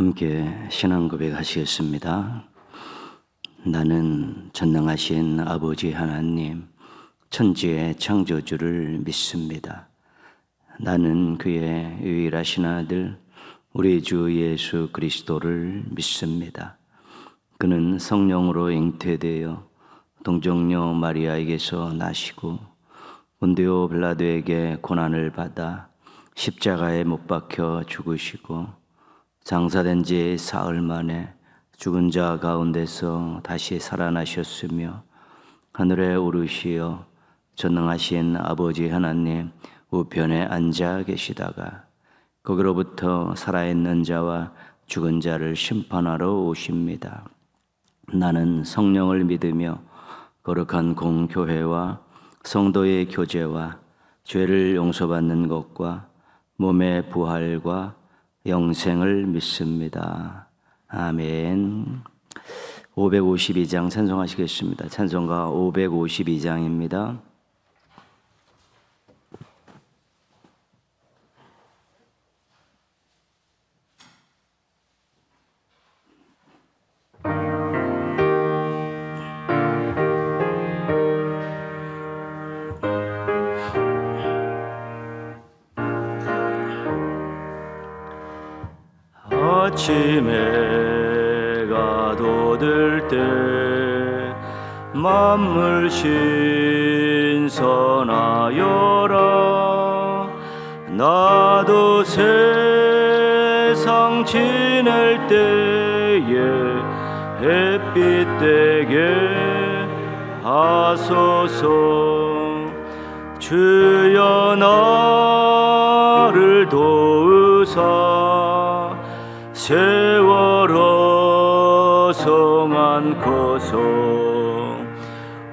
함께 신앙 고백하시겠습니다. 나는 전능하신 아버지 하나님, 천지의 창조주를 믿습니다. 나는 그의 유일하신 아들, 우리 주 예수 그리스도를 믿습니다. 그는 성령으로 잉태되어 동정녀 마리아에게서 나시고 본디오 빌라도에게 고난을 받아 십자가에 못 박혀 죽으시고 장사된 지 사흘 만에 죽은 자 가운데서 다시 살아나셨으며 하늘에 오르시어 전능하신 아버지 하나님 우편에 앉아 계시다가 거기로부터 살아있는 자와 죽은 자를 심판하러 오십니다. 나는 성령을 믿으며 거룩한 공교회와 성도의 교제와 죄를 용서받는 것과 몸의 부활과 영생을 믿습니다. 아멘. 552장 찬송하시겠습니다. 찬송가 552장입니다. 아침에 해가 돋을 때 만물 신선하여라. 나도 세상 지낼 때에 햇빛 되게 하소서. 주여 나를 도우사 세월호 성안고서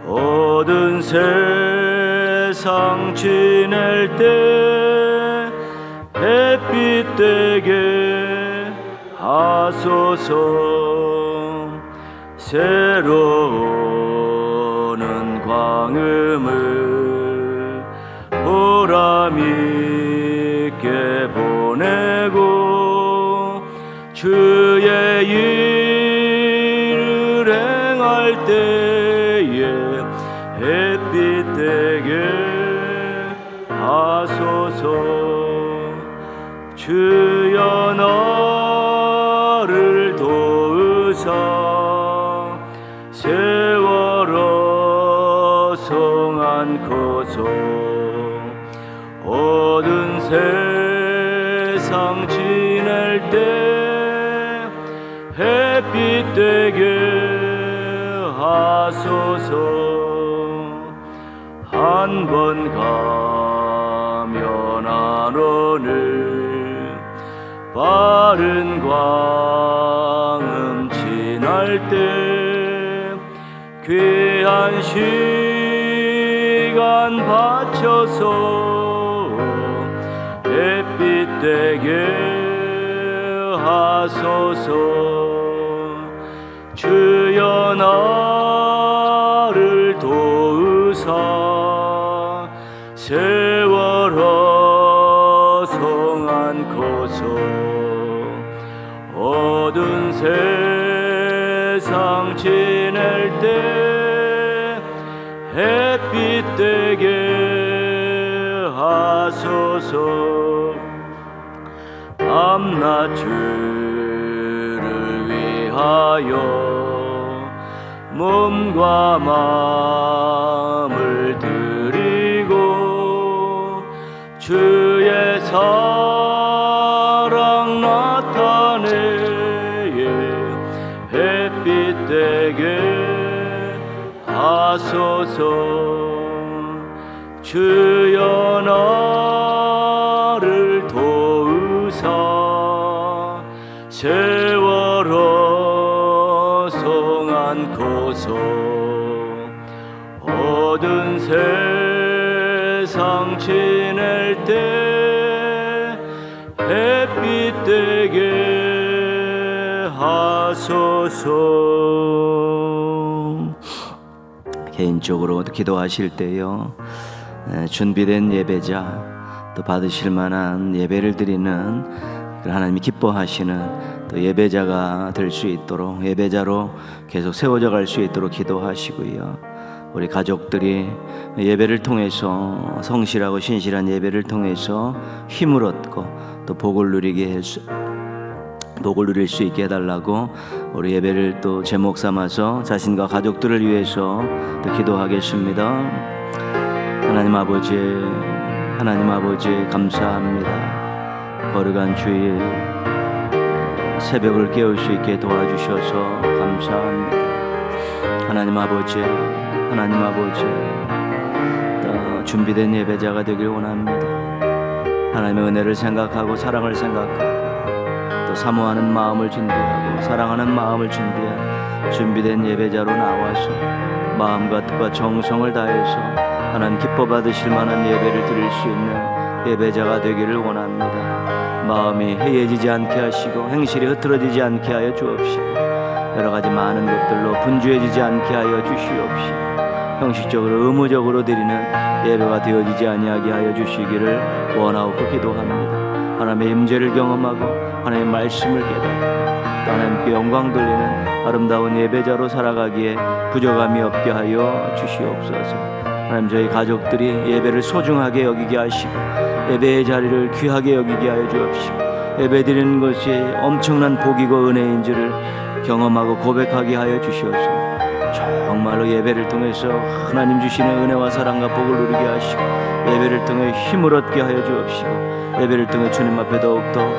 어두운 세상 지낼 때 햇빛 되게 하소서. 새로우는 광음을 보람 있게 보내고 주의 일을 행할 때에 햇빛 되게 하소서. 주여 나를 도우사 세월호 성안고서 어두운 세상 지낼 때 햇빛 되게 하소서. 한 번 가면 안 오늘 빠른 광음 지날 때 귀한 시간 바쳐서 햇빛 되게 하소서. 주여 나를 도우사 세월호 성안고서 어두운 세상 지낼 때 햇빛 되게 하소서. 밤낮 주를 위하여 몸과 마음을 드리고 주의 사랑 나타내 햇빛 되게 하소서. 주여 나를 도우사 세월호 성안고서 어두운 세상 지낼 때 햇빛 되게 하소서. 개인적으로 기도하실 때요, 준비된 예배자 또 받으실 만한 예배를 드리는 하나님이 기뻐하시는 또 예배자가 될 수 있도록, 예배자로 계속 세워져 갈 수 있도록 기도하시고요. 우리 가족들이 예배를 통해서, 성실하고 신실한 예배를 통해서 힘을 얻고 또 복을 누릴 수 있게 해달라고 우리 예배를 또 제목 삼아서 자신과 가족들을 위해서 또 기도하겠습니다. 하나님 아버지 감사합니다. 거룩한 주일 새벽을 깨울 수 있게 도와주셔서 감사합니다. 하나님 아버지 또 준비된 예배자가 되길 원합니다. 하나님의 은혜를 생각하고 사랑을 생각하고 또 사모하는 마음을 준비하고 사랑하는 마음을 준비한 준비된 예배자로 나와서 마음과 뜻과 정성을 다해서 하나님 기뻐 받으실 만한 예배를 드릴 수 있는 예배자가 되기를 원합니다. 마음이 해이해지지 않게 하시고 행실이 흐트러지지 않게 하여 주옵시고 여러 가지 많은 것들로 분주해지지 않게 하여 주시옵시고 형식적으로 의무적으로 드리는 예배가 되어지지 아니하게 하여 주시기를 원하옵고 기도합니다. 하나님의 임재를 경험하고 하나님의 말씀을 깨닫고 또 하나님께 영광 돌리는 아름다운 예배자로 살아가기에 부족함이 없게 하여 주시옵소서. 하나님, 저희 가족들이 예배를 소중하게 여기게 하시고 예배의 자리를 귀하게 여기게 하여 주옵시고 예배드리는 것이 엄청난 복이고 은혜인 줄을 경험하고 고백하게 하여 주시옵소서. 정말로 예배를 통해서 하나님 주시는 은혜와 사랑과 복을 누리게 하시고 예배를 통해 힘을 얻게 하여 주옵시고 예배를 통해 주님 앞에 더욱더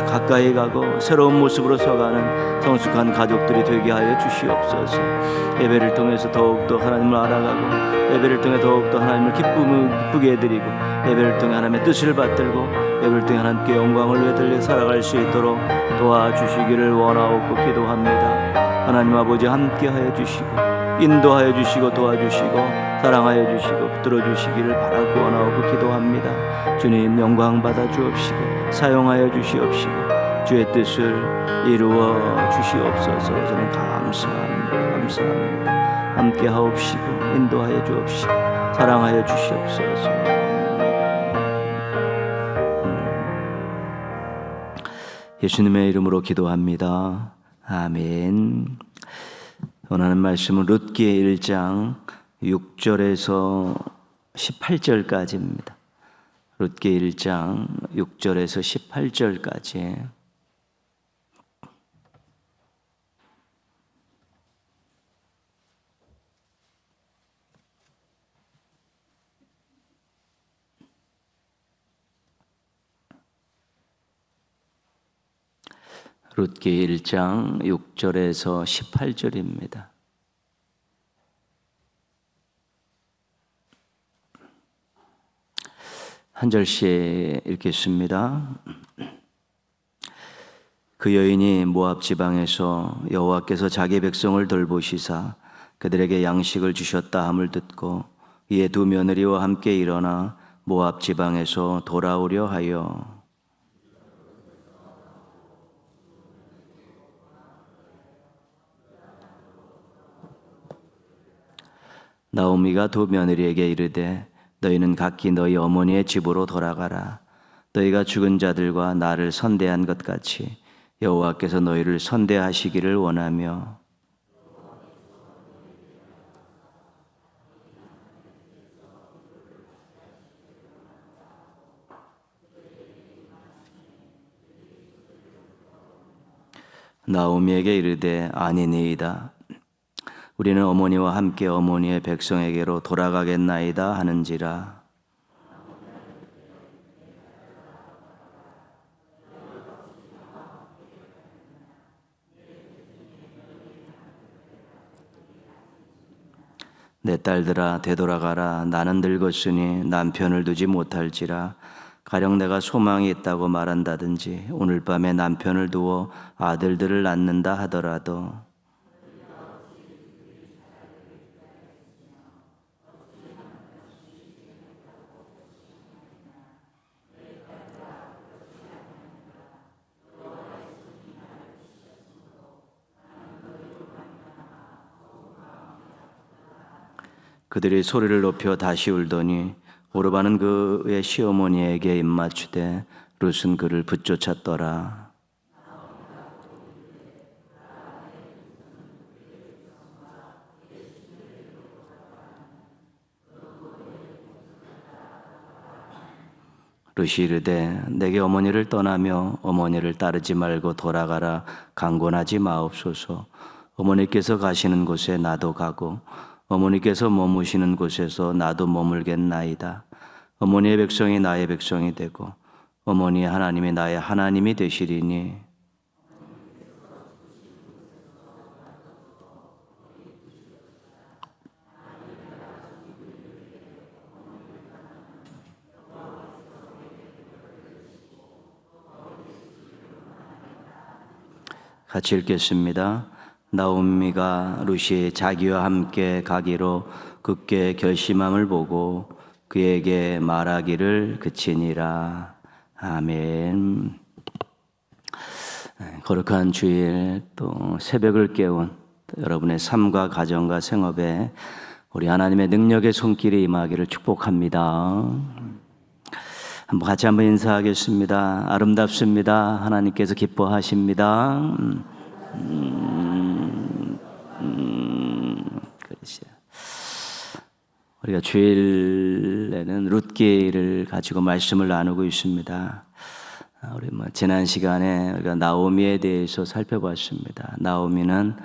가까이 가고 새로운 모습으로 서가는 성숙한 가족들이 되게 하여 주시옵소서. 예배를 통해서 더욱더 하나님을 알아가고 예배를 통해 더욱더 하나님을 기쁘게 해드리고 예배를 통해 하나님의 뜻을 받들고 예배를 통해 하나님께 영광을 외들려 살아갈 수 있도록 도와주시기를 원하옵고 기도합니다. 하나님 아버지 함께하여 주시고 인도하여 주시고 도와주시고 사랑하여 주시고 붙들어 주시기를 바라고 원하옵고 기도합니다. 주님 영광 받아 주옵시고 사용하여 주시옵시고 주의 뜻을 이루어 주시옵소서. 저는 감사합니다. 함께하옵시고 인도하여 주옵시고 사랑하여 주시옵소서. 예수님의 이름으로 기도합니다. 아멘. 원하는 말씀은 룻기 1장 6절에서 18절까지입니다. 룻기 1장 6절에서 18절까지. 룻기 1장 6절에서 18절입니다. 한 절씩 읽겠습니다. 그 여인이 모압 지방에서 여호와께서 자기 백성을 돌보시사 그들에게 양식을 주셨다 함을 듣고 이에 두 며느리와 함께 일어나 모압 지방에서 돌아오려 하여 나오미가 두 며느리에게 이르되 너희는 각기 너희 어머니의 집으로 돌아가라. 너희가 죽은 자들과 나를 선대한 것 같이 여호와께서 너희를 선대하시기를 원하며 나오미에게 이르되 아니니이다. 우리는 어머니와 함께 어머니의 백성에게로 돌아가겠나이다 하는지라. 내 딸들아 되돌아가라. 나는 늙었으니 남편을 두지 못할지라. 가령 내가 소망이 있다고 말한다든지 오늘 밤에 남편을 두어 아들들을 낳는다 하더라도 그들이 소리를 높여 다시 울더니 오르바는 그의 시어머니에게 입맞추되 룻은 그를 붙쫓았더라. 룻이 이르되 내게 어머니를 떠나며 어머니를 따르지 말고 돌아가라 강권하지 마옵소서. 어머니께서 가시는 곳에 나도 가고 어머니께서 머무시는 곳에서 나도 머물겠나이다. 어머니의 백성이 나의 백성이 되고 어머니의 하나님이 나의 하나님이 되시리니 같이 읽겠습니다. 나오미가 룻이 자기와 함께 가기로 굳게 결심함을 보고 그에게 말하기를 그치니라. 아멘. 거룩한 주일, 또 새벽을 깨운 여러분의 삶과 가정과 생업에 우리 하나님의 능력의 손길이 임하기를 축복합니다. 같이 한번 인사하겠습니다. 아름답습니다. 하나님께서 기뻐하십니다. 그러시죠. 우리가 주일에는 룻기를 가지고 말씀을 나누고 있습니다. 우리 지난 시간에 우리가 나오미에 대해서 살펴봤습니다. 나오미는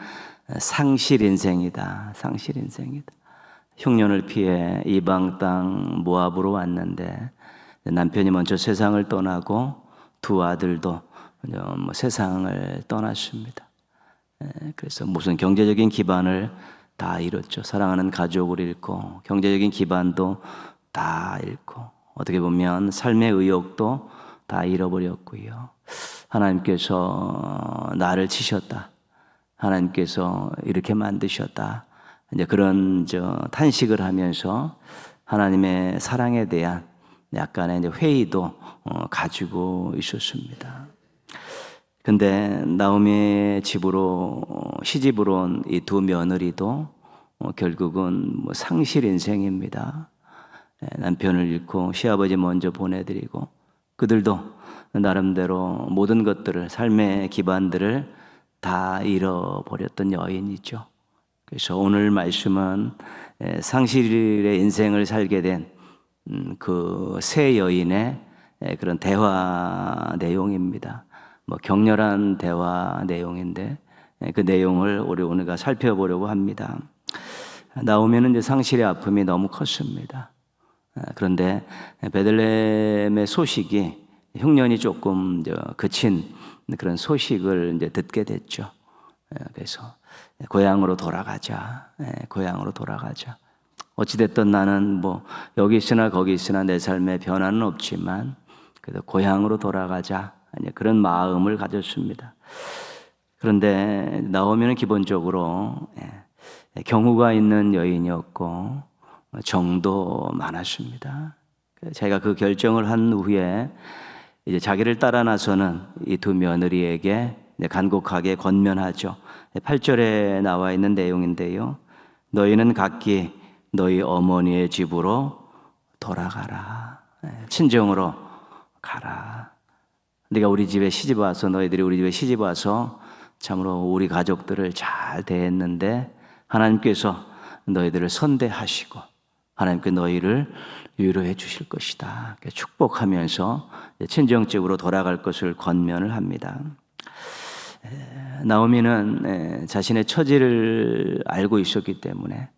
상실 인생이다. 상실 인생이다. 흉년을 피해 이방 땅 모압으로 왔는데 남편이 먼저 세상을 떠나고 두 아들도 세상을 떠났습니다. 그래서 무슨 경제적인 기반을 다 잃었죠. 사랑하는 가족을 잃고 경제적인 기반도 다 잃고 어떻게 보면 삶의 의욕도 다 잃어버렸고요. 하나님께서 나를 치셨다. 하나님께서 이렇게 만드셨다. 이제 그런 탄식을 하면서 하나님의 사랑에 대한 약간의 이제 회의도 가지고 있었습니다. 근데 나오미의 집으로 시집으로 온 이 두 며느리도 결국은 상실 인생입니다. 남편을 잃고 시아버지 먼저 보내드리고 그들도 나름대로 모든 것들을 삶의 기반들을 다 잃어버렸던 여인이죠. 그래서 오늘 말씀은 상실의 인생을 살게 된 그 세 여인의 그런 대화 내용입니다. 격렬한 대화 내용인데 그 내용을 우리 오늘가 살펴보려고 합니다. 나오미는 이제 상실의 아픔이 너무 컸습니다. 그런데 베들레헴의 소식이 흉년이 조금 그친 그런 소식을 이제 듣게 됐죠. 그래서 고향으로 돌아가자. 고향으로 돌아가자. 어찌됐든 나는 여기 있으나 거기 있으나 내 삶에 변화는 없지만 그래도 고향으로 돌아가자. 그런 마음을 가졌습니다. 그런데 나오미는 기본적으로 경우가 있는 여인이었고 정도 많았습니다. 자기가 그 결정을 한 후에 이제 자기를 따라 나서는 이 두 며느리에게 간곡하게 권면하죠. 8절에 나와 있는 내용인데요. 너희는 각기 너희 어머니의 집으로 돌아가라. 친정으로 가라. 네가 우리 집에 시집 와서 너희들이 우리 집에 시집 와서 참으로 우리 가족들을 잘 대했는데 하나님께서 너희들을 선대하시고 하나님께 너희를 위로해 주실 것이다. 축복하면서 친정집으로 돌아갈 것을 권면을 합니다. 나오미는 자신의 처지를 알고 있었기 때문에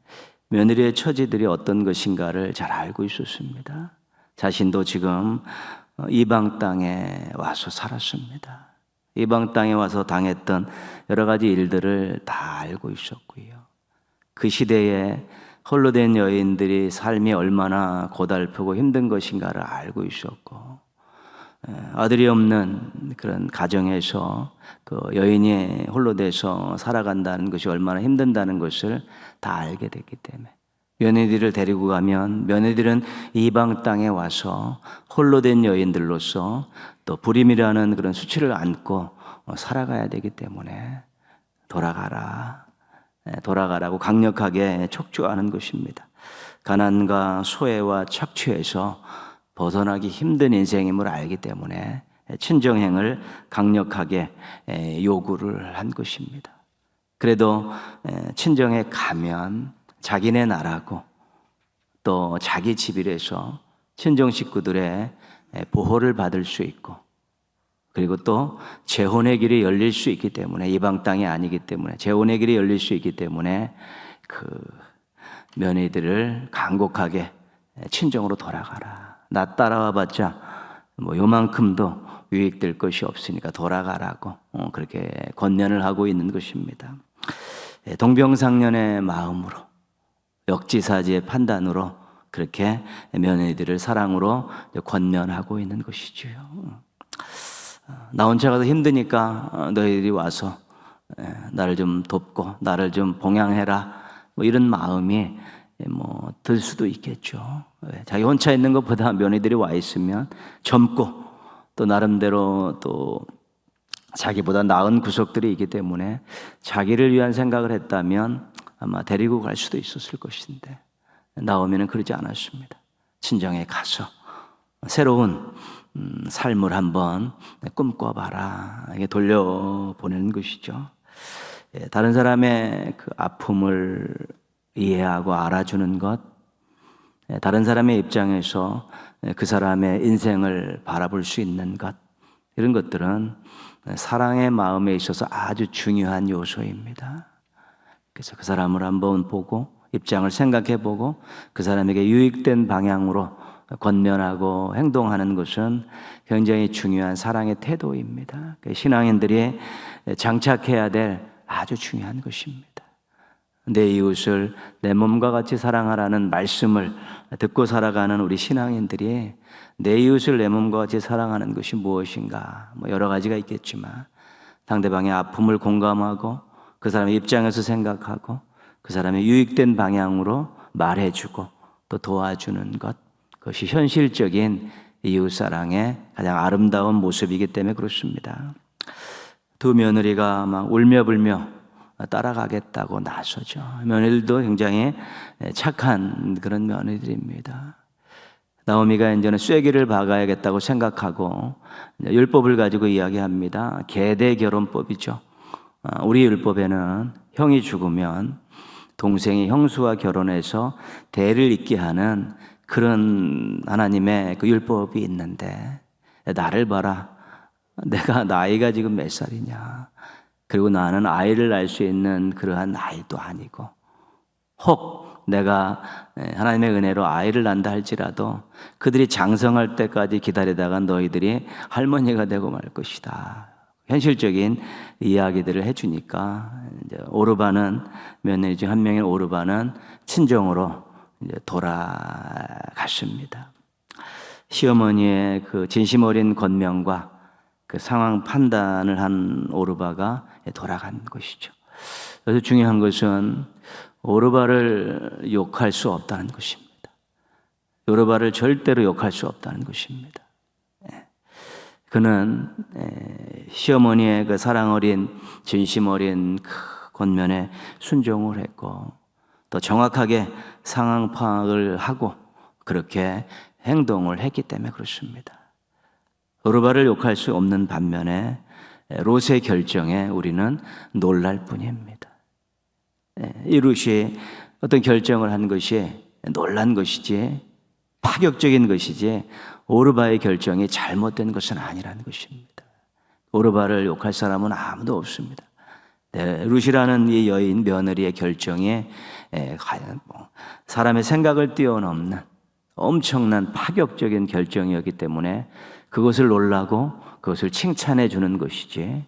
며느리의 처지들이 어떤 것인가를 잘 알고 있었습니다. 자신도 지금 이방 땅에 와서 살았습니다. 이방 땅에 와서 당했던 여러 가지 일들을 다 알고 있었고요. 그 시대에 홀로 된 여인들이 삶이 얼마나 고달프고 힘든 것인가를 알고 있었고, 아들이 없는 그런 가정에서 그 여인이 홀로 돼서 살아간다는 것이 얼마나 힘든다는 것을 다 알게 됐기 때문에 며느리를 데리고 가면 며느리들은 이방 땅에 와서 홀로 된 여인들로서 또 불임이라는 그런 수치를 안고 살아가야 되기 때문에 돌아가라고 강력하게 촉구하는 것입니다. 가난과 소외와 착취에서 벗어나기 힘든 인생임을 알기 때문에 친정행을 강력하게 요구를 한 것입니다. 그래도 친정에 가면 자기네 나라고 또 자기 집이라서 친정 식구들의 보호를 받을 수 있고, 그리고 또 재혼의 길이 열릴 수 있기 때문에, 이방 땅이 아니기 때문에 재혼의 길이 열릴 수 있기 때문에 그 며느리들을 간곡하게 친정으로 돌아가라. 나 따라와 봤자 뭐 요만큼도 유익될 것이 없으니까 돌아가라고 그렇게 권면을 하고 있는 것입니다. 동병상련의 마음으로, 역지사지의 판단으로 그렇게 며느리들을 사랑으로 권면하고 있는 것이지요. 나 혼자 가도 힘드니까 너희들이 와서 나를 좀 돕고 나를 좀 봉양해라, 뭐 이런 마음이 뭐 들 수도 있겠죠. 자기 혼자 있는 것보다 며느리들이 와 있으면 젊고 또 나름대로 또 자기보다 나은 구석들이 있기 때문에 자기를 위한 생각을 했다면 아마 데리고 갈 수도 있었을 것인데, 나오미는 그러지 않았습니다. 친정에 가서 새로운 삶을 한번 꿈꿔봐라, 이게 돌려보내는 것이죠. 다른 사람의 그 아픔을 이해하고 알아주는 것, 다른 사람의 입장에서 그 사람의 인생을 바라볼 수 있는 것, 이런 것들은 사랑의 마음에 있어서 아주 중요한 요소입니다. 그래서 그 사람을 한번 보고 입장을 생각해 보고 그 사람에게 유익된 방향으로 권면하고 행동하는 것은 굉장히 중요한 사랑의 태도입니다. 신앙인들이 장착해야 될 아주 중요한 것입니다. 내 이웃을 내 몸과 같이 사랑하라는 말씀을 듣고 살아가는 우리 신앙인들이 내 이웃을 내 몸과 같이 사랑하는 것이 무엇인가, 뭐 여러 가지가 있겠지만 상대방의 아픔을 공감하고 그 사람의 입장에서 생각하고 그 사람의 유익된 방향으로 말해주고 또 도와주는 것, 그것이 현실적인 이웃사랑의 가장 아름다운 모습이기 때문에 그렇습니다. 두 며느리가 막 울며불며 따라가겠다고 나서죠. 며느리들도 굉장히 착한 그런 며느리들입니다. 나오미가 이제는 쐐기를 박아야겠다고 생각하고 율법을 가지고 이야기합니다. 계대결혼법이죠. 우리 율법에는 형이 죽으면 동생이 형수와 결혼해서 대를 잇게 하는 그런 하나님의 그 율법이 있는데, 나를 봐라, 내가 나이가 지금 몇 살이냐, 그리고 나는 아이를 낳을 수 있는 그러한 나이도 아니고, 혹 내가 하나님의 은혜로 아이를 낳는다 할지라도 그들이 장성할 때까지 기다리다가 너희들이 할머니가 되고 말 것이다. 현실적인 이야기들을 해주니까 이제 오르바는, 며느리 중 한 명인 오르바는 친정으로 이제 돌아갔습니다. 시어머니의 그 진심 어린 권면과 그 상황 판단을 한 오르바가 돌아간 것이죠. 그래서 중요한 것은 오르바를 욕할 수 없다는 것입니다. 오르바를 절대로 욕할 수 없다는 것입니다. 그는 시어머니의 그 사랑 어린 진심 어린 그 권면에 순종을 했고 또 정확하게 상황 파악을 하고 그렇게 행동을 했기 때문에 그렇습니다. 오르바를 욕할 수 없는 반면에 롯의 결정에 우리는 놀랄 뿐입니다. 이 롯이 어떤 결정을 한 것이 놀란 것이지 파격적인 것이지 오르바의 결정이 잘못된 것은 아니라는 것입니다. 오르바를 욕할 사람은 아무도 없습니다. 롯이라는 이 여인 며느리의 결정이 사람의 생각을 뛰어넘는 엄청난 파격적인 결정이었기 때문에 그것을 놀라고 그것을 칭찬해 주는 것이지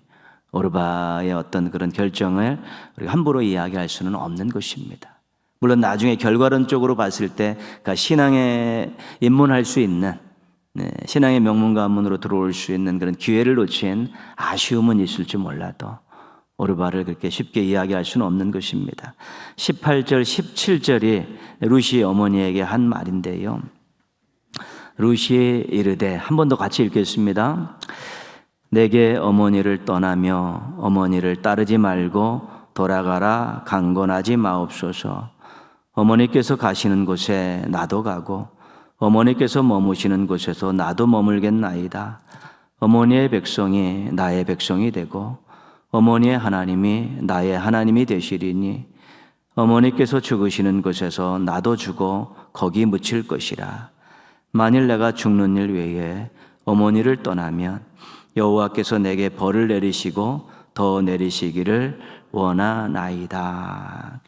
오르바의 어떤 그런 결정을 우리가 함부로 이야기할 수는 없는 것입니다. 물론 나중에 결과론적으로 봤을 때 그러니까 신앙에 입문할 수 있는 신앙의 명문가문으로 들어올 수 있는 그런 기회를 놓친 아쉬움은 있을지 몰라도 오르바를 그렇게 쉽게 이야기할 수는 없는 것입니다. 18절, 17절이 룻이 어머니에게 한 말인데요. 룻이 이르되, 한 번 더 같이 읽겠습니다. 내게 어머니를 떠나며 어머니를 따르지 말고 돌아가라 강권하지 마옵소서. 어머니께서 가시는 곳에 나도 가고 어머니께서 머무시는 곳에서 나도 머물겠나이다. 어머니의 백성이 나의 백성이 되고 어머니의 하나님이 나의 하나님이 되시리니 어머니께서 죽으시는 곳에서 나도 죽어 거기 묻힐 것이라. 만일 내가 죽는 일 외에 어머니를 떠나면 여호와께서 내게 벌을 내리시고 더 내리시기를 원하나이다.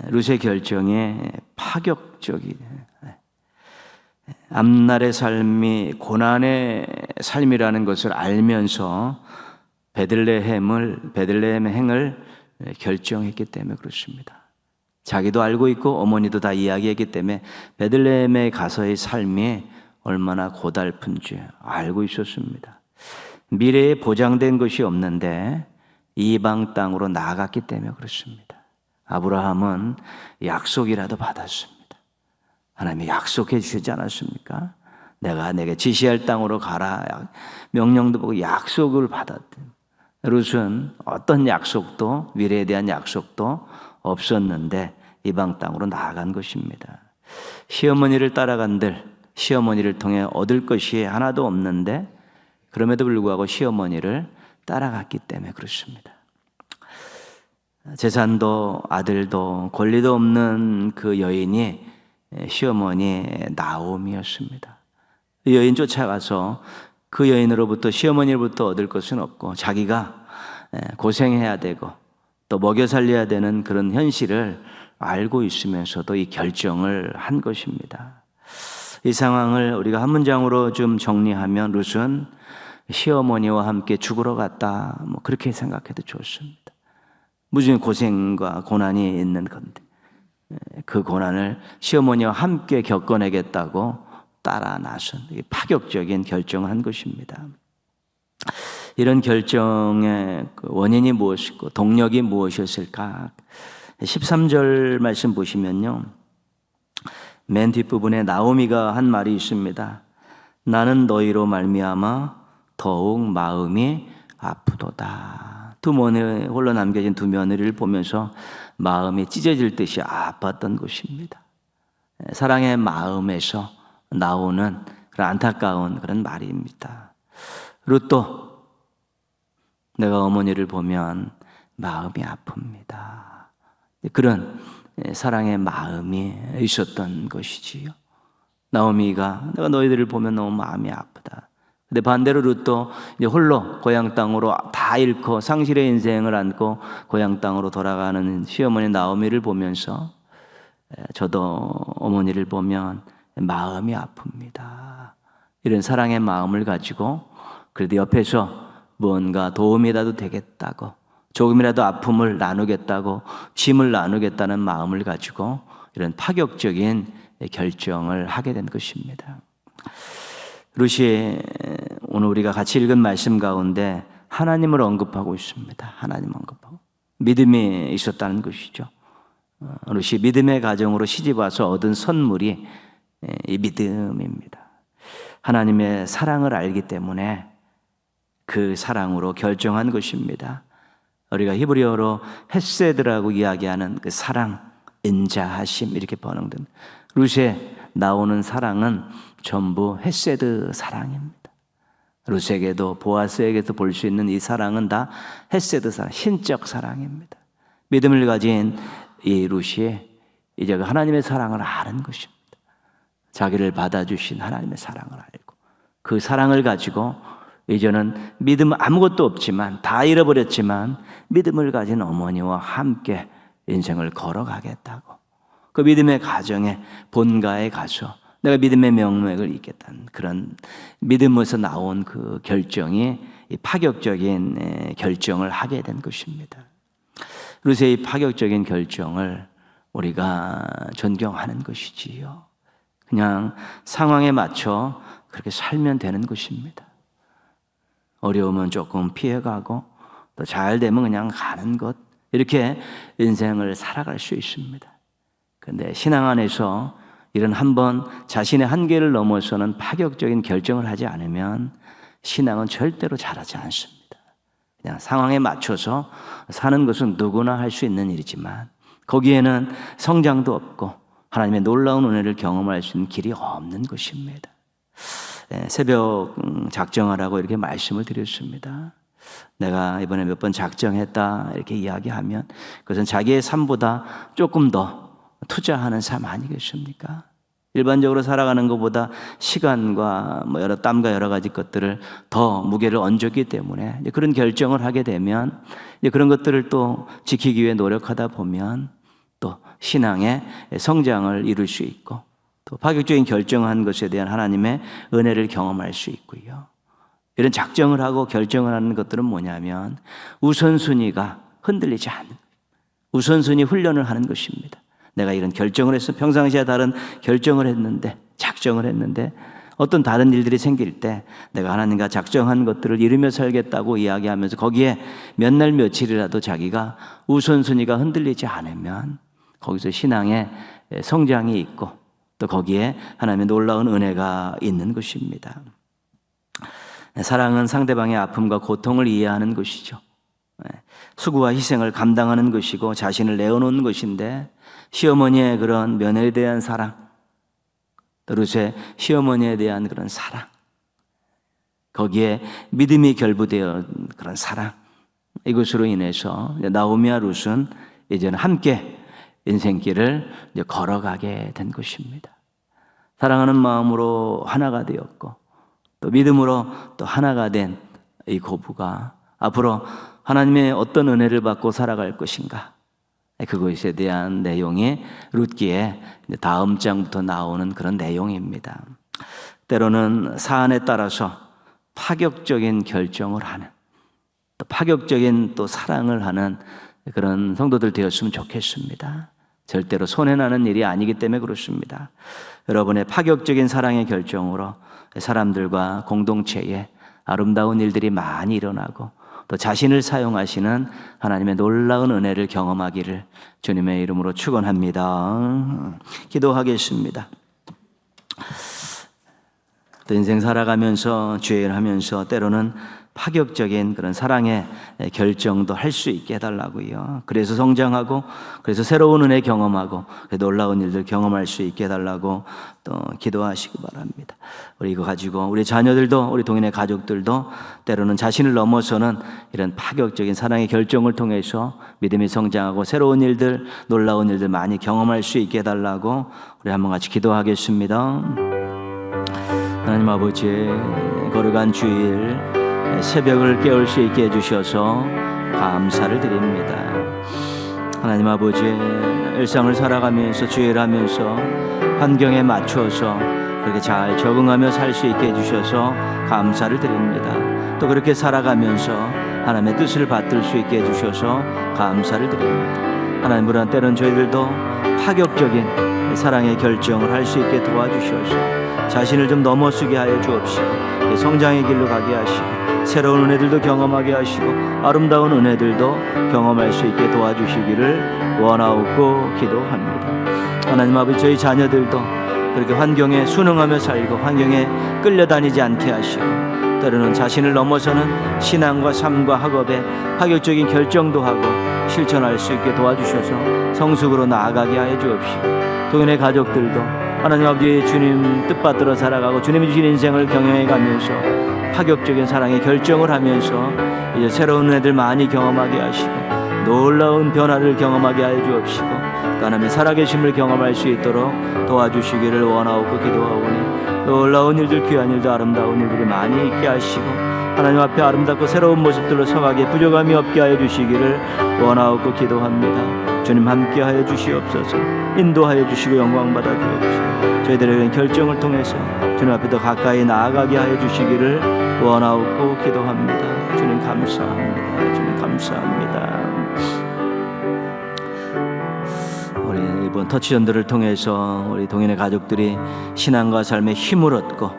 룻의 결정이 파격적이. 앞날의 삶이 고난의 삶이라는 것을 알면서 베들레헴의 행을 결정했기 때문에 그렇습니다. 자기도 알고 있고 어머니도 다 이야기했기 때문에 베들레헴에 가서의 삶이 얼마나 고달픈지 알고 있었습니다. 미래에 보장된 것이 없는데 이방 땅으로 나아갔기 때문에 그렇습니다. 아브라함은 약속이라도 받았습니다. 하나님이 약속해 주시지 않았습니까? 내가 내게 지시할 땅으로 가라. 명령도 보고 약속을 받았대. 룻은 어떤 약속도, 미래에 대한 약속도 없었는데 이방 땅으로 나아간 것입니다. 시어머니를 따라간들 시어머니를 통해 얻을 것이 하나도 없는데 그럼에도 불구하고 시어머니를 따라갔기 때문에 그렇습니다. 재산도 아들도 권리도 없는 그 여인이 시어머니 나오미였습니다. 그 여인 쫓아가서 그 여인으로부터 시어머니로부터 얻을 것은 없고 자기가 고생해야 되고 또 먹여 살려야 되는 그런 현실을 알고 있으면서도 이 결정을 한 것입니다. 이 상황을 우리가 한 문장으로 좀 정리하면 룻은 시어머니와 함께 죽으러 갔다, 그렇게 생각해도 좋습니다. 무슨 고생과 고난이 있는 건데 그 고난을 시어머니와 함께 겪어내겠다고 따라 나선 파격적인 결정을 한 것입니다. 이런 결정의 원인이 무엇이고 동력이 무엇이었을까? 13절 말씀 보시면요, 맨 뒷부분에 나오미가 한 말이 있습니다. 나는 너희로 말미암아 더욱 마음이 아프도다. 두 며느리, 홀로 남겨진 두 며느리를 보면서 마음이 찢어질 듯이 아팠던 것입니다. 사랑의 마음에서 나오는 그런 안타까운 그런 말입니다. 룻도 내가 어머니를 보면 마음이 아픕니다. 그런 사랑의 마음이 있었던 것이지요. 나오미가 내가 너희들을 보면 너무 마음이 아프다. 근데 반대로 룻도 이제 홀로 고향 땅으로 다 잃고 상실의 인생을 안고 고향 땅으로 돌아가는 시어머니 나오미를 보면서 저도 어머니를 보면 마음이 아픕니다. 이런 사랑의 마음을 가지고 그래도 옆에서 뭔가 도움이라도 되겠다고, 조금이라도 아픔을 나누겠다고, 짐을 나누겠다는 마음을 가지고 이런 파격적인 결정을 하게 된 것입니다. 룻이 오늘 우리가 같이 읽은 말씀 가운데 하나님을 언급하고 있습니다. 하나님 언급하고 믿음이 있었다는 것이죠. 룻이 믿음의 가정으로 시집와서 얻은 선물이 이 믿음입니다. 하나님의 사랑을 알기 때문에 그 사랑으로 결정한 것입니다. 우리가 히브리어로 헤세드라고 이야기하는 그 사랑, 인자하심 이렇게 번역된 룻에 나오는 사랑은 전부 헤세드 사랑입니다. 룻에게도 보아스에게도 볼 수 있는 이 사랑은 다 헤세드 사랑, 신적 사랑입니다. 믿음을 가진 이 룻이 이제 하나님의 사랑을 아는 것입니다. 자기를 받아주신 하나님의 사랑을 알고 그 사랑을 가지고 이제는 믿음 아무것도 없지만 다 잃어버렸지만 믿음을 가진 어머니와 함께 인생을 걸어가겠다고, 그 믿음의 가정에 본가에 가서 내가 믿음의 명맥을 잇겠다는 그런 믿음에서 나온 그 결정이 파격적인 결정을 하게 된 것입니다. 그래서 이 파격적인 결정을 우리가 존경하는 것이지요. 그냥 상황에 맞춰 그렇게 살면 되는 것입니다. 어려우면 조금 피해가고 또 잘 되면 그냥 가는 것, 이렇게 인생을 살아갈 수 있습니다. 그런데 신앙 안에서 이런 한번 자신의 한계를 넘어서는 파격적인 결정을 하지 않으면 신앙은 절대로 자라지 않습니다. 그냥 상황에 맞춰서 사는 것은 누구나 할 수 있는 일이지만 거기에는 성장도 없고 하나님의 놀라운 은혜를 경험할 수 있는 길이 없는 것입니다. 새벽 작정하라고 이렇게 말씀을 드렸습니다. 내가 이번에 몇 번 작정했다 이렇게 이야기하면 그것은 자기의 삶보다 조금 더 투자하는 삶 아니겠습니까? 일반적으로 살아가는 것보다 시간과 여러 땀과 여러 가지 것들을 더 무게를 얹었기 때문에 그런 결정을 하게 되면 그런 것들을 또 지키기 위해 노력하다 보면 또 신앙의 성장을 이룰 수 있고 또 파격적인 결정한 것에 대한 하나님의 은혜를 경험할 수 있고요. 이런 작정을 하고 결정을 하는 것들은 뭐냐면 우선순위가 흔들리지 않는, 우선순위 훈련을 하는 것입니다. 내가 이런 결정을 했어. 평상시에 다른 결정을 했는데, 작정을 했는데 어떤 다른 일들이 생길 때 내가 하나님과 작정한 것들을 이루며 살겠다고 이야기하면서 거기에 몇 날 며칠이라도 자기가 우선순위가 흔들리지 않으면 거기서 신앙의 성장이 있고 또 거기에 하나님의 놀라운 은혜가 있는 것입니다. 사랑은 상대방의 아픔과 고통을 이해하는 것이죠. 수고와 희생을 감당하는 것이고 자신을 내어놓는 것인데 시어머니의 그런 며느리에 대한 사랑, 또 룻의 시어머니에 대한 그런 사랑, 거기에 믿음이 결부되어 그런 사랑, 이것으로 인해서 나오미와 룻은 이제는 함께 인생길을 걸어가게 된 것입니다. 사랑하는 마음으로 하나가 되었고 또 믿음으로 또 하나가 된 이 고부가 앞으로 하나님의 어떤 은혜를 받고 살아갈 것인가, 그것에 대한 내용이 룻기의 다음 장부터 나오는 그런 내용입니다. 때로는 사안에 따라서 파격적인 결정을 하는, 또 파격적인 또 사랑을 하는 그런 성도들 되었으면 좋겠습니다. 절대로 손해나는 일이 아니기 때문에 그렇습니다. 여러분의 파격적인 사랑의 결정으로 사람들과 공동체에 아름다운 일들이 많이 일어나고 또 자신을 사용하시는 하나님의 놀라운 은혜를 경험하기를 주님의 이름으로 축원합니다. 기도하겠습니다. 또 인생 살아가면서 주일하면서 때로는 파격적인 그런 사랑의 결정도 할 수 있게 해달라고요. 그래서 성장하고 그래서 새로운 은혜 경험하고 놀라운 일들 경험할 수 있게 해달라고 또 기도하시기 바랍니다. 우리 이거 가지고 우리 자녀들도 우리 동인의 가족들도 때로는 자신을 넘어서는 이런 파격적인 사랑의 결정을 통해서 믿음이 성장하고 새로운 일들, 놀라운 일들 많이 경험할 수 있게 해달라고 우리 한번 같이 기도하겠습니다. 하나님 아버지, 거룩한 주일 새벽을 깨울 수 있게 해주셔서 감사를 드립니다. 하나님 아버지, 일상을 살아가면서 주일하면서 환경에 맞추어서 그렇게 잘 적응하며 살 수 있게 해주셔서 감사를 드립니다. 또 그렇게 살아가면서 하나님의 뜻을 받들 수 있게 해주셔서 감사를 드립니다. 하나님, 그러나 때론 저희들도 파격적인 사랑의 결정을 할 수 있게 도와주셔서 자신을 좀 넘어서게 하여 주옵시고 성장의 길로 가게 하시고 새로운 은혜들도 경험하게 하시고 아름다운 은혜들도 경험할 수 있게 도와주시기를 원하옵고 기도합니다. 하나님 아버지, 저희 자녀들도 그렇게 환경에 순응하며 살고 환경에 끌려다니지 않게 하시고 때로는 자신을 넘어서는 신앙과 삶과 학업에 파격적인 결정도 하고 실천할 수 있게 도와주셔서 성숙으로 나아가게 하여 주옵시고 동인의 가족들도 하나님 아버지 주님 뜻받들어 살아가고 주님이 주신 인생을 경영해 가면서 파격적인 사랑의 결정을 하면서 이제 새로운 은혜들 많이 경험하게 하시고 놀라운 변화를 경험하게 하여 주옵시고 하나님의 살아계심을 경험할 수 있도록 도와주시기를 원하옵고 기도하오니 놀라운 일들, 귀한 일들, 아름다운 일들이 많이 있게 하시고 하나님 앞에 아름답고 새로운 모습들로 서가게 부족함이 없게 하여 주시기를 원하옵고 기도합니다. 주님 함께 하여 주시옵소서. 인도하여 주시고 영광 받아 주옵시고 저희들의 결정을 통해서 주님 앞에 더 가까이 나아가게 하여 주시기를 원하옵고 기도합니다. 주님 감사합니다. 주님 감사합니다. 우리 이번 터치전들을 통해서 우리 동인의 가족들이 신앙과 삶의 힘을 얻고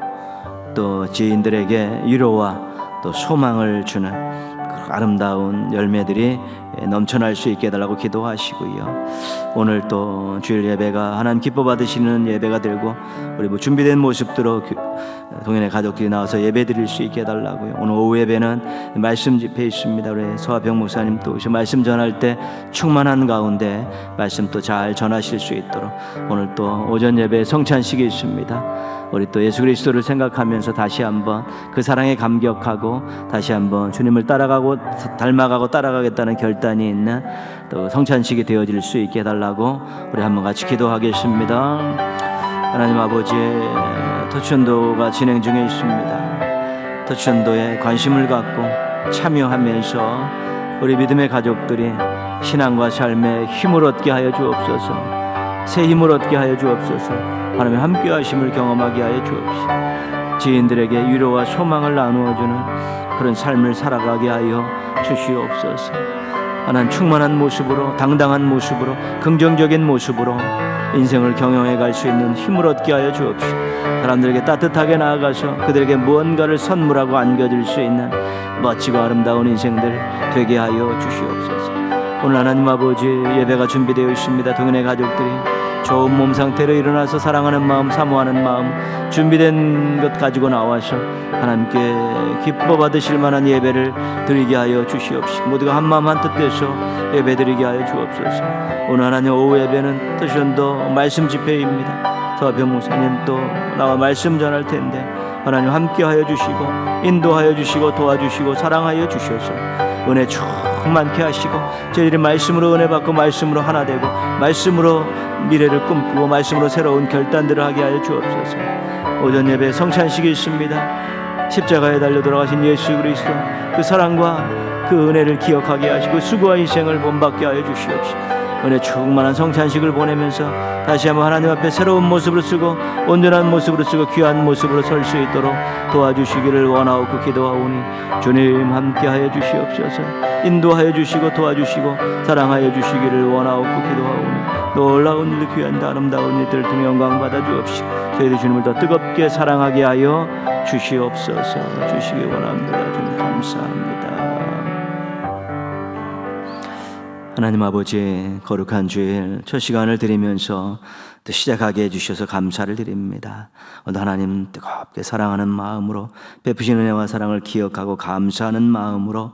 또 지인들에게 위로와 또 소망을 주는 아름다운 열매들이 넘쳐날 수 있게 해달라고 기도하시고요. 오늘 또 주일 예배가 하나님 기뻐 받으시는 예배가 되고 우리 준비된 모습대로 동현의 가족들이 나와서 예배 드릴 수 있게 해달라고요. 오늘 오후 예배는 말씀 집회 있습니다. 우리 서하병 목사님 또 오셔 말씀 전할 때 충만한 가운데 말씀 또 잘 전하실 수 있도록 오늘 또 오전 예배 성찬식이 있습니다. 우리 또 예수 그리스도를 생각하면서 다시 한번 그 사랑에 감격하고 다시 한번 주님을 따라가고 닮아가고 따라가겠다는 결단이 있는 또 성찬식이 되어질 수 있게 해달라고 우리 한번 같이 기도하겠습니다. 하나님 아버지, 터치전도가 진행 중에 있습니다. 터치전도에 관심을 갖고 참여하면서 우리 믿음의 가족들이 신앙과 삶에 힘을 얻게 하여 주옵소서. 새 힘을 얻게 하여 주옵소서. 하나님의 함께 하심을 경험하게 하여 주옵소서. 지인들에게 위로와 소망을 나누어주는 그런 삶을 살아가게 하여 주시옵소서. 하나님 충만한 모습으로, 당당한 모습으로, 긍정적인 모습으로 인생을 경영해 갈 수 있는 힘을 얻게 하여 주옵시고, 사람들에게 따뜻하게 나아가서 그들에게 무언가를 선물하고 안겨줄 수 있는 멋지고 아름다운 인생들 되게 하여 주시옵소서. 오늘 하나님 아버지, 예배가 준비되어 있습니다. 동현의 가족들이 좋은 몸 상태로 일어나서 사랑하는 마음, 사모하는 마음, 준비된 것 가지고 나와서 하나님께 기뻐 받으실 만한 예배를 드리게 하여 주시옵시고, 모두가 한마음 한뜻 돼서 예배 드리게 하여 주옵소서. 오늘 하나님 오후 예배는 터전도 말씀 집회입니다. 서하병 목사님 또 나와 말씀 전할 텐데 하나님 함께 하여 주시고 인도하여 주시고 도와주시고 사랑하여 주셔서 은혜 충만케 하시고 저희들이 말씀으로 은혜 받고 말씀으로 하나 되고 말씀으로 미래를 꿈꾸고 말씀으로 새로운 결단들을 하게 하여 주옵소서. 오전 예배 성찬식이 있습니다. 십자가에 달려 돌아가신 예수 그리스도 그 사랑과 그 은혜를 기억하게 하시고 수고와 희생을 본받게 하여 주시옵소서. 은혜 충만한 성찬식을 보내면서 다시 한번 하나님 앞에 새로운 모습으로 쓰고 온전한 모습으로 쓰고 귀한 모습으로 설 수 있도록 도와주시기를 원하옵고 기도하오니 주님 함께하여 주시옵소서. 인도하여 주시고 도와주시고 사랑하여 주시기를 원하옵고 기도하오니 놀라운 일들 귀한 아름다운 일들 통해 영광 받아 주옵시고 저희들 주님을 더 뜨겁게 사랑하게 하여 주시옵소서. 주시기 원합니다. 주님 감사합니다. 하나님 아버지, 거룩한 주일 첫 시간을 드리면서 또 시작하게 해주셔서 감사를 드립니다. 오늘 하나님 뜨겁게 사랑하는 마음으로 베푸신 은혜와 사랑을 기억하고 감사하는 마음으로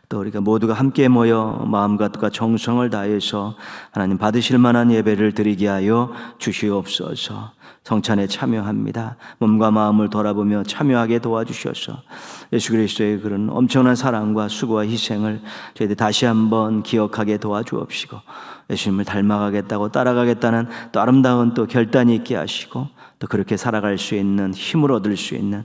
또 우리가 모두가 함께 모여 마음과 뜻과 정성을 다해서 하나님 받으실 만한 예배를 드리게 하여 주시옵소서. 성찬에 참여합니다. 몸과 마음을 돌아보며 참여하게 도와주셔서 예수 그리스도의 그런 엄청난 사랑과 수고와 희생을 저희들 다시 한번 기억하게 도와주옵시고 예수님을 닮아가겠다고 따라가겠다는 또 아름다운 또 결단이 있게 하시고 또 그렇게 살아갈 수 있는 힘을 얻을 수 있는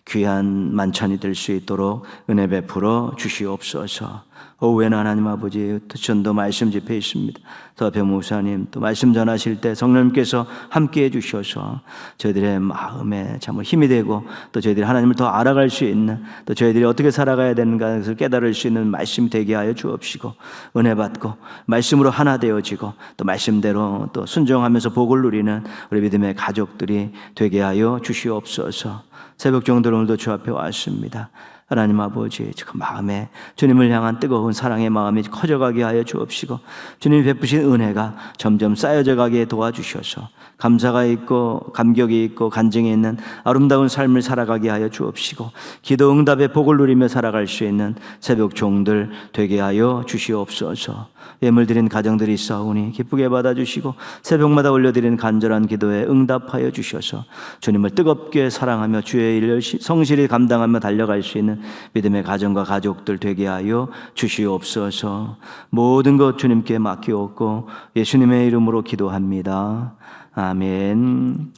귀한 만찬이 될 수 있도록 은혜 베풀어 주시옵소서. 오후에는 하나님 아버지 전도 말씀 집회 있습니다. 서하병 목사님 또 말씀 전하실 때 성령님께서 함께해 주셔서 저희들의 마음에 참 힘이 되고 또 저희들이 하나님을 더 알아갈 수 있는 또 저희들이 어떻게 살아가야 되는가 것을 깨달을 수 있는 말씀이 되게 하여 주옵시고 은혜 받고 말씀으로 하나 되어지고 또 말씀대로 또 순종하면서 복을 누리는 우리 믿음의 가족들이 되게 하여 주시옵소서. 새벽 정도로 오늘도 주 앞에 왔습니다. 하나님 아버지, 그 마음에 주님을 향한 뜨거운 사랑의 마음이 커져가게 하여 주옵시고 주님이 베푸신 은혜가 점점 쌓여져 가게 도와주셔서 감사가 있고 감격이 있고 간증이 있는 아름다운 삶을 살아가게 하여 주옵시고 기도 응답의 복을 누리며 살아갈 수 있는 새벽 종들 되게 하여 주시옵소서. 예물 드린 가정들이 있사오니 기쁘게 받아주시고 새벽마다 올려드리는 간절한 기도에 응답하여 주셔서 주님을 뜨겁게 사랑하며 주의 일을 성실히 감당하며 달려갈 수 있는 믿음의 가정과 가족들 되게 하여 주시옵소서. 모든 것 주님께 맡기옵고 예수님의 이름으로 기도합니다. 아멘.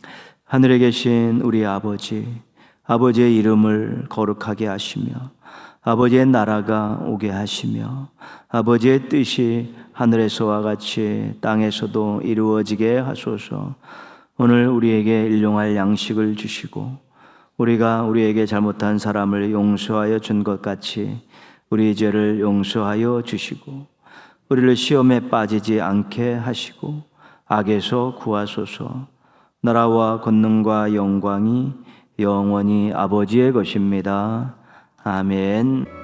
하늘에 계신 우리 아버지, 아버지의 이름을 거룩하게 하시며 아버지의 나라가 오게 하시며 아버지의 뜻이 하늘에서와 같이 땅에서도 이루어지게 하소서. 오늘 우리에게 일용할 양식을 주시고 우리가 우리에게 잘못한 사람을 용서하여 준 것 같이 우리 죄를 용서하여 주시고 우리를 시험에 빠지지 않게 하시고 악에서 구하소서. 나라와 권능과 영광이 영원히 아버지의 것입니다. 아멘.